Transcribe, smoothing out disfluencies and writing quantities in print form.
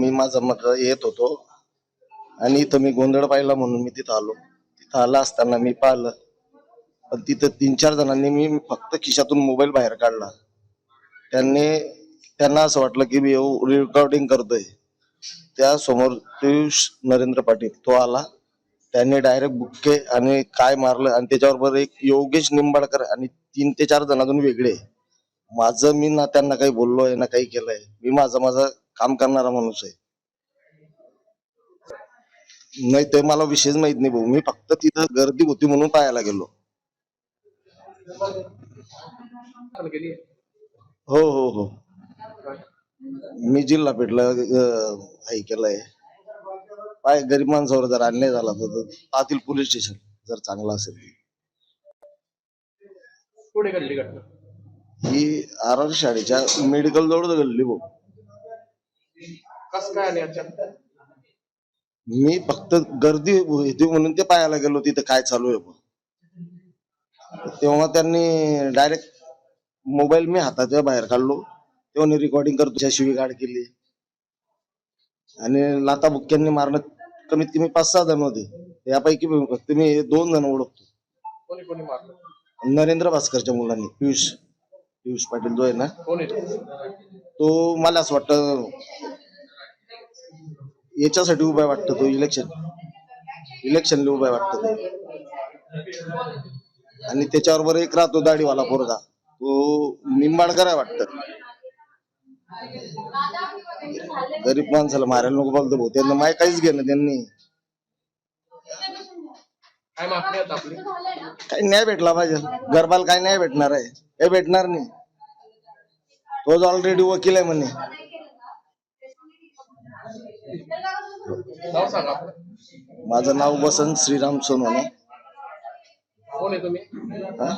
मी माझा मत येत होतो आणि इथं मी गोंधळ पाहिला म्हणून मी तिथं आलो. तिथं आला असताना मी पाहिलं, पण तिथं 3-4 जणांनी मी फक्त खिशातून मोबाईल बाहेर काढला. त्यांना असं वाटलं की मी रेकॉर्डिंग करतोय. त्या समोर पियुष नरेंद्र पाटील तो आला, त्यांनी डायरेक्ट बुक्के आणि काय मारलं आणि त्याच्याबरोबर एक योगेश निंबाळकर आणि 3 ते 4 जण अजून वेगळे. मी ना त्यांना काही बोललोय ना काही केलंय. मी माझं काम करणारा माणूस आहे. नाही ते मला विशेष माहित नाही भाऊ. मी फक्त तिथं गर्दी होती म्हणून पाहायला गेलो. हो हो हो. मी जिल्हा पेठला हे केलंय. काय गरीब माणसावर जर अन्याय झाला तर तातील पोलीस स्टेशन जर चांगलं असेल. पुढे घडली घटना ही आर शाळेच्या मेडिकल जवळ घडली भाऊ. कस काय आली अचानक? मी फक्त गर्दी होती म्हणून ते पाहायला गेलो तिथं काय चालू आहे. तेव्हा त्यांनी डायरेक्ट मोबाईल मी हाताच्या बाहेर काढलो. तेव्हा रेकॉर्डिंग करतो शिवीगाळ केली आणि लाता बुक्क्यांनी मारणं. कमीत कमी 5-6 जण होते. यापैकी फक्त मी 2 जण ओळखतो. कोणी कोणी मारलं? नरेंद्र भास्करच्या मुलांनी. पियुष पाटील जो आहे ना, कोण आहे तो मला असं वाटतं याच्यासाठी उभा आहे वाटतं. तो इलेक्शनला उभा आहे वाटतं तो. आणि त्याच्याबरोबर एक राहतो दाढीवाला पोरगा, तो निंबाळकर आहे वाटतं. गरीब माणसाला मारायला नको बोलतो भाऊ. त्यांना माय काहीच घेणं त्यांनी. काय मागणी आहे आपली? काही न्याय भेटला पाहिजे. गरबाला काय न्याय भेटणार आहे? हे भेटणार नाही. तोच ऑलरेडी वकील आहे म्हणे. नाव सांगा आपलं. माझं नाव वसंत श्रीराम सोनवणे. कोण आहे तुम्ही? हा?